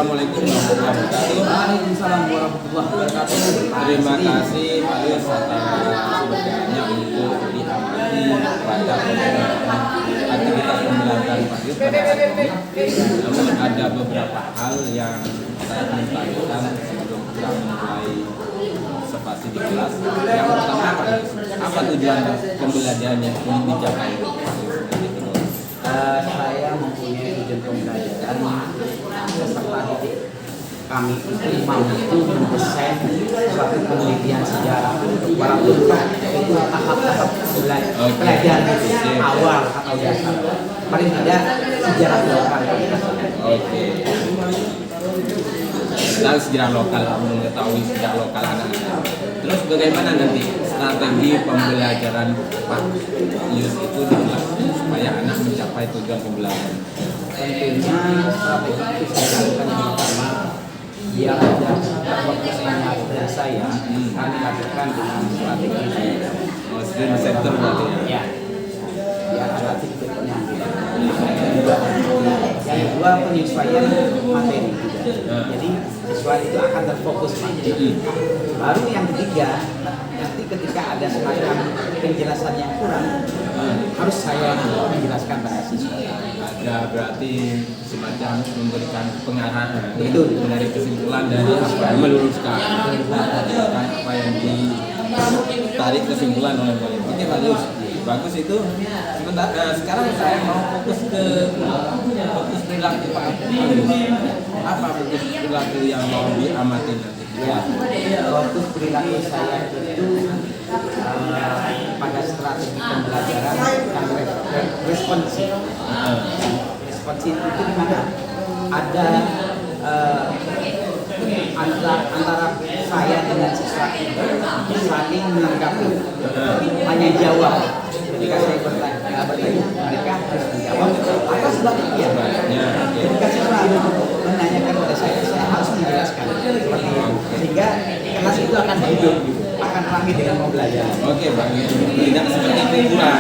Assalamualaikum warahmatullahi wabarakatuh. Waalaikumsalam warahmatullahi wabarakatuh. Terima kasih Pak Yus atas berkenan untuk diamati pada aktivitas pembelajaran Pak Yus pada hari ini. Namun ada beberapa hal yang saya ingin tanyakan sebelum kita mulai spasi di kelas. Yang pertama Pak Yus, apa tujuan pembelajaran yang ingin dicapai Pak Yus? Saya mempunyai tujuan pembelajaran peserta didik kami itu mampu mendesain suatu penelitian sejarah walaupun itu tahap-tahap belajar awal atau dasar, paling tidak sejarah lokal. Oke. Tentang sejarah lokal, mengetahui sejarah lokal anak-anak. Terus bagaimana nanti strategi pembelajaran Pak Yus itu dilakukan supaya anak mencapai tujuan pembelajaran? Tentunya strategi itu saya lakukan yang pertama, biar ada fokusnya pada saya, kami lakukan dengan strategi Student center berarti ya? Ya, biar ada titik penyampaian. Yang kedua, penyesuaian materi. Jadi siswa itu akan terfokus materi. Baru yang ketiga, nanti ketika ada semacam penjelasan yang kurang, harus saya menjelaskan pada siswa. Ada berarti semacam memberikan pengarahan, Betul. menarik kesimpulan dari apa yang meluruskan apa yang ditarik kesimpulan oleh Pak Yus. Oke bagus, bagus itu. Sebentar, sekarang saya mau fokus perilaku Pak Yus. Apa fokus perilaku yang mau diamati nanti? Ya, fokus perilaku saya itu pada strategi pembelajaran yang responsif. Responsif itu di mana ada antara saya dengan siswa itu saling melengkapi, hanya jawab. Ketika saya bertanya, mereka harus menjawab. Atau sebaliknya, ketika siswa menanyakan pada saya harus menjelaskan seperti itu. Sehingga kelas itu akan hidup, akan ramai dengan pembelajaran. Oke, Bang. Tidak seperti kumpulan.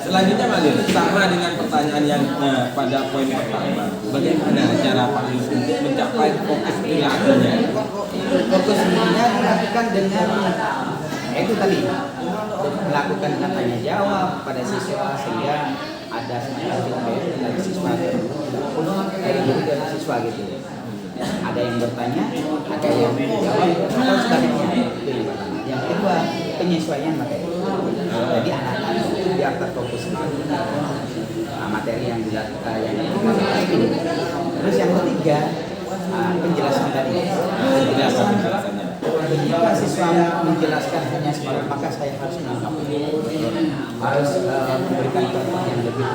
Selanjutnya Pak Yus, sama dengan pertanyaan yang pada poin pertama, bagaimana cara Pak Yus untuk mencapai fokus perilakunya? Fokus perilakunya dilakukan dengan itu tadi, melakukan tanya jawab pada siswa sehingga ada semacam feedback dari siswa dari guru dan siswa gitu. Ada yang bertanya, ada yang menjawab, atau sebaliknya. Itu yang pertama. Yang kedua, penyesuaian materi. Jadi anak-anak itu biar terfokus materi yang dilakukan yang ini. Terus yang ketiga, penjelasan tadi. Penjelasannya. Jika siswa menjelaskan hanya separuh, maka saya harus menanggapi, harus memberikan contoh yang lebih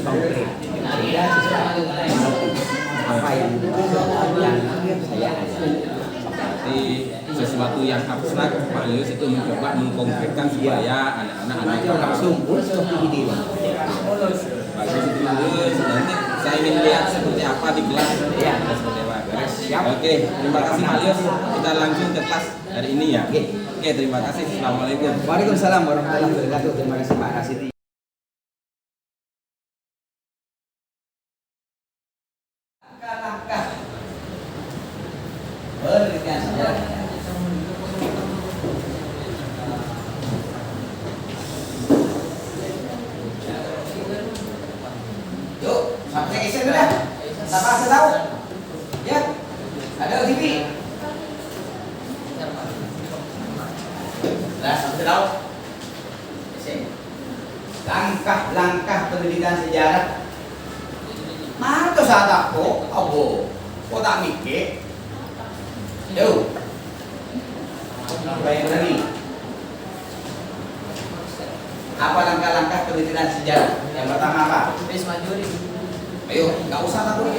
konkret sehingga siswa itu mengerti apa yang saya ajarkan. Berarti sesuatu yang abstrak Pak Yus itu mencoba mengkonkretkan supaya anak-anak langsung seperti ini. bagus itu Yus. Nanti saya ingin lihat seperti apa di kelas. Ya, seperti apa. Siap. Oke, terima kasih Pak Yus. Kita langsung ke kelas hari ini ya. Oke, terima kasih. Assalamualaikum. Waalaikumsalam warahmatullahi wabarakatuh. Terima kasih Pak Rasidi. Langkah penelitian sejarah. Yuk, sampai geser dah. Siapa yang tahu? Ya, ada TV. Nah, sampai tahu. Langkah-langkah pendidikan sejarah. Mana tuh saat aku? Kok tak mikir? Yuk. Apa yang tadi? Apa langkah-langkah pendidikan sejarah? Yang pertama apa? Ayo, nggak usah takut.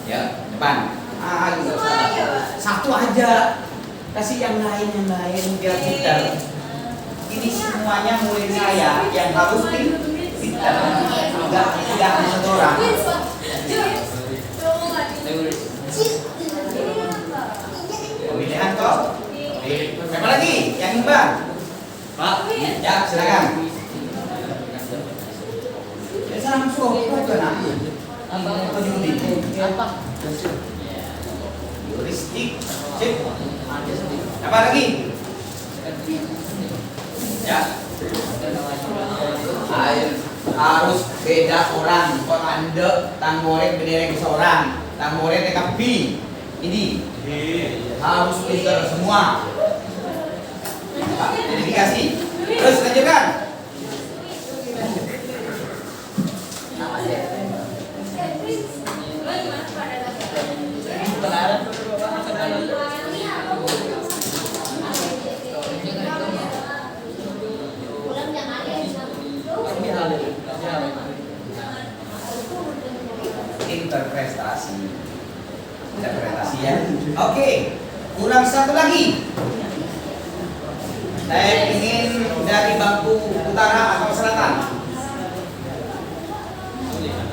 Ya, depan. Nggak usah takut. Satu aja. Kasih yang lain biar pintar. Ini semuanya mulai saya yang harus pintar. Tidak hanya satu orang. Pemilihan kok. Siapa lagi yang imbang? Pak. Ya, silakan. Senang sopo kan apa judi? Apa? Heuristik. Cek. Apa lagi? Ya. Harus beda orang. Kalau anda tang murid bendera seorang, tang murid TKP. Ini harus pintar semua. Jadi dikasih. Terus lanjutkan. Interpretasi ya. Oke, kurang satu lagi. Saya ingin dari bangku utara atau selatan.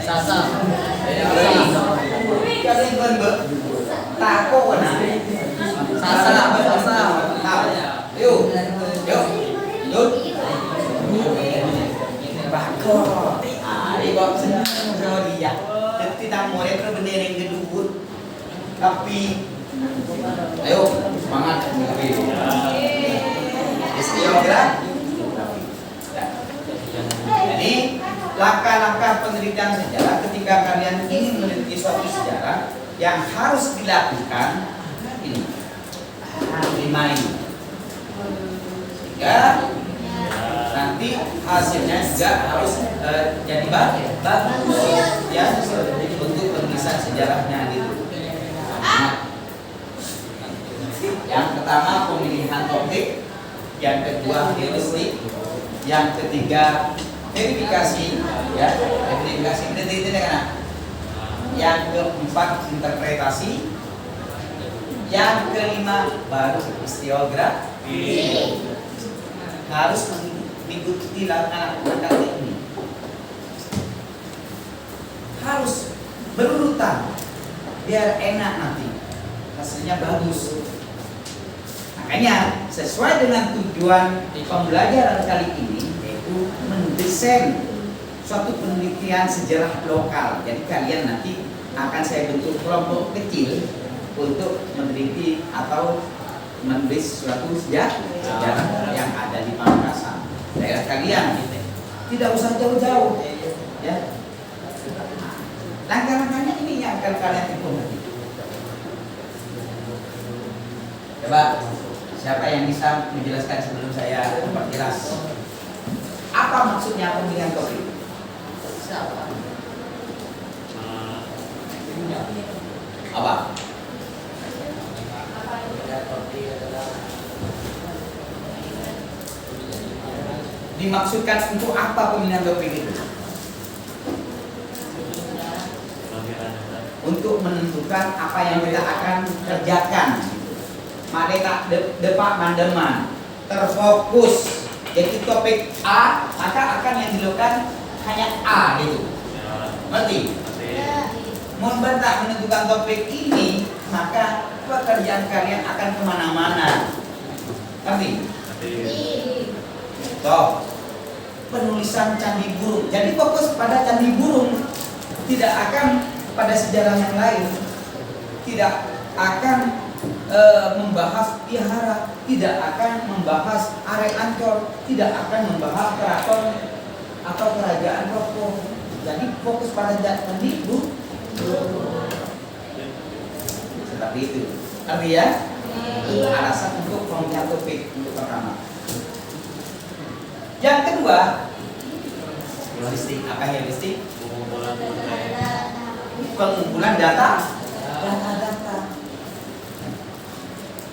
Sasa. Jadi bener tako kan? Sasa. Yuk, yuk. Bako. Ari kok seneng sama dia. Kita mau itu bendera yang gedubut. Tapi ayo semangat. Istiqomah. Jadi langkah-langkah penelitian sejarah ketika kalian ingin meneliti suatu sejarah yang harus dilakukan ini dimain sehingga nanti hasilnya juga harus jadi bagus ya untuk penulisan sejarahnya gitu. Yang pertama pemilihan topik, yang kedua heuristik, yang ketiga verifikasi ya, verifikasi itu kan. Yang keempat interpretasi, yang kelima baru historiografi. Harus diikuti langkah-langkah ini. Harus berurutan biar enak nanti hasilnya bagus. Makanya sesuai dengan tujuan pembelajaran kali ini yaitu mendesain suatu penelitian sejarah lokal. Jadi kalian nanti akan saya bentuk kelompok kecil untuk meneliti atau menulis suatu sejarah yang ada di Pamekasan daerah kalian. Tidak usah jauh-jauh ya. Langkah-langkahnya ini yang akan kalian tempuh. Coba siapa yang bisa menjelaskan sebelum saya memperjelas apa maksudnya pemilihan topik? Apa? Dimaksudkan untuk apa pemilihan topik itu? Untuk menentukan apa yang kita akan kerjakan. Mereka depak mandeman terfokus. Jadi topik A maka akan yang dilakukan hanya A gitu. Ngerti? Mau bentak menentukan topik ini maka pekerjaan kalian akan kemana-mana. Ngerti? Toh penulisan Candi Burung. Jadi fokus pada Candi Burung, tidak akan pada sejarah yang lain, tidak akan membahas wihara, tidak akan membahas area Ancol, tidak akan membahas keraton atau kerajaan Roko. Jadi fokus pada Candi Burung. Seperti itu. Artinya itu alasan untuk pemilihan topik untuk pertama. Yang kedua, heuristik. Apa heuristik? Pengumpulan data.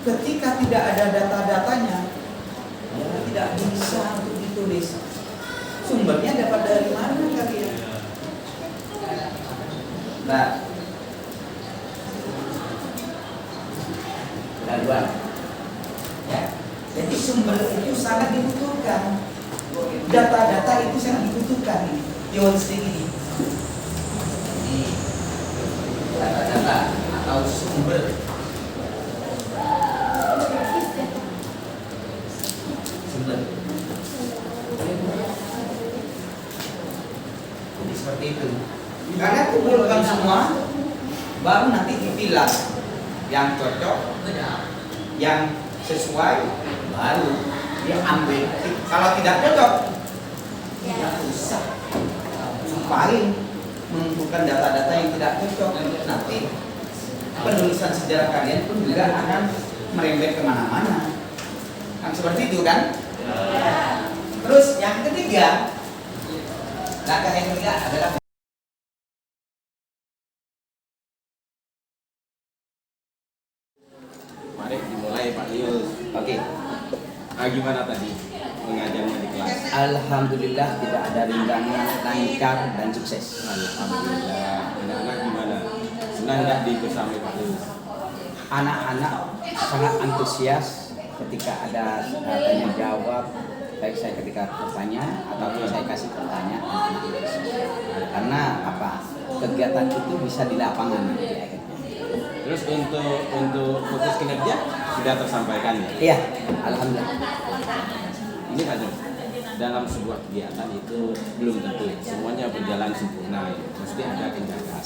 Ketika tidak ada data-datanya, ya tidak bisa untuk ditulis. Sumbernya dapat dari mana kalian? Nah, kedua, ya. Jadi sumber itu sangat dibutuhkan. Data-data itu sangat dibutuhkan nih. Heuristik ini. Data-data atau sumber. Jadi seperti pilah yang cocok, yang sesuai, baru dia ambil. Kalau tidak cocok, tidak usah. Paling mengumpulkan data-data yang tidak cocok, nanti penulisan sejarah kalian pun juga akan merembet kemana-mana. Kan seperti itu kan? Terus yang ketiga, langkah yang ketiga adalah Mari dimulai Pak Lius. oke. Gimana tadi mengajarnya di kelas? Alhamdulillah tidak ada rintangan, lancar dan sukses. Alhamdulillah. Anak-anak gimana? Senang nggak dibersamai Pak Lius? Anak-anak sangat antusias ketika ada tanya jawab, baik saya ketika bertanya ataupun saya kasih pertanyaan. Karena apa? Kegiatan itu bisa di lapangan nanti akhirnya. Terus untuk fokus kinerja sudah tersampaikan ya? Iya, alhamdulillah. Ini Pak Jos, dalam sebuah kegiatan itu belum tentu semuanya berjalan sempurna. Mesti ada kendala.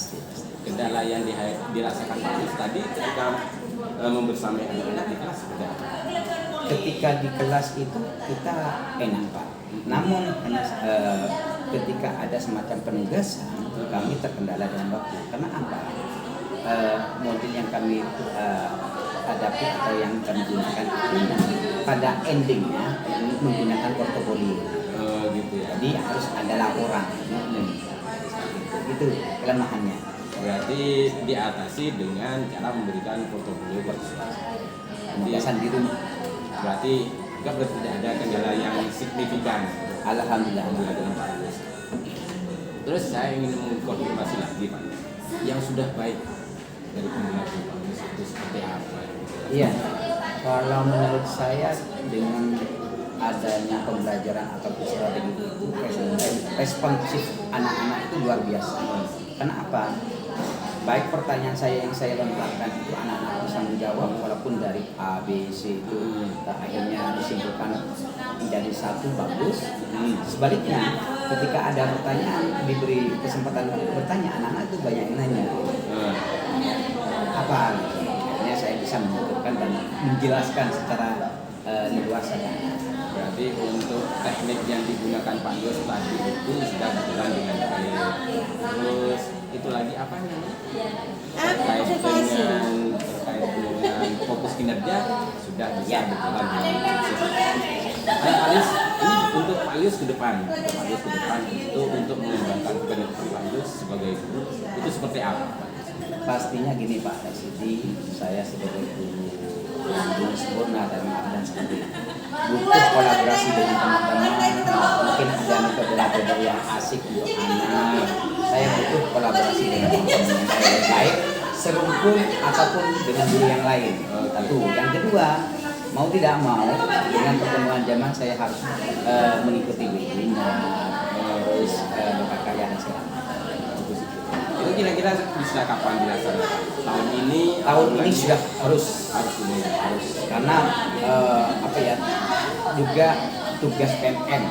Kendala yang dirasakan Pak Jos tadi ketika membersamai anak-anak di kelas sudah. Ketika di kelas itu kita enak Pak. Namun ketika ada semacam penugasan kami terkendala dengan waktu. Karena apa? Model yang kami hadapi atau yang kami gunakan itu pada endingnya menggunakan portofolio. Gitu ya. Jadi harus ada laporan. Itu kelemahannya. Berarti diatasi dengan cara memberikan portofolio partisipasi. Penugasan di rumah. Berarti tidak ada kendala yang signifikan. Alhamdulillah. Terus saya ingin mengkonfirmasi lagi Pak, yang sudah baik dari pembelajaran Pak itu seperti apa? Iya, kalau menurut saya dengan adanya pembelajaran atau strategi itu responsif anak-anak itu luar biasa. Kenapa? Baik pertanyaan saya yang saya lontarkan itu anak-anak bisa menjawab walaupun dari A, B, C itu akhirnya disimpulkan menjadi satu bagus. Sebaliknya ketika ada pertanyaan diberi kesempatan bertanya, anak-anak itu banyak yang nanya apa akhirnya saya bisa menentukan dan menjelaskan secara luas. Berarti untuk teknik yang digunakan Pak Yos tadi itu sudah berjalan dengan baik. Terus itu lagi apa namanya? Terkait dengan fokus kinerja sudah bisa berjalan dengan sukses. Pak Yos, ini untuk Pak Yos ke depan, itu untuk mengembangkan kinerja Pak Yos sebagai guru itu seperti apa? Pastinya gini Pak Sidi, saya sebagai guru yang belum sempurna dan seperti butuh kolaborasi dengan teman-teman. Mungkin ada metode-metode yang asik untuk anak. Saya butuh kolaborasi dengan teman-teman yang saya baik, serumpun ataupun dengan guru yang lain. Satu. Yang kedua, mau tidak mau dengan pertemuan zaman saya harus mengikuti webinar, terus berkarya dan segala. Itu kira-kira bisa kapan dilaksanakan? Tahun ini Sudah harus karena apa ya, juga tugas PMM.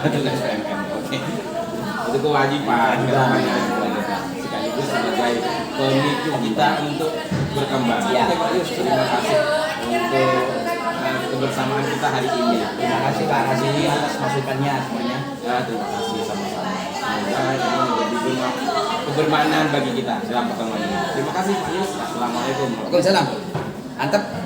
Tugas PMM, oke. Itu kewajiban sekaligus sebagai pemicu kita untuk berkembang. Ya. Oke Pak Yus, terima kasih untuk kebersamaan kita hari ini. Terima kasih Pak Rasidi atas masukannya semuanya. Ya, terima kasih sama-sama. Semoga ini menjadi kebermanfaatan bagi kita dalam pertemuan ini. Terima kasih Pak Yus. Assalamualaikum. Waalaikumsalam. Antep.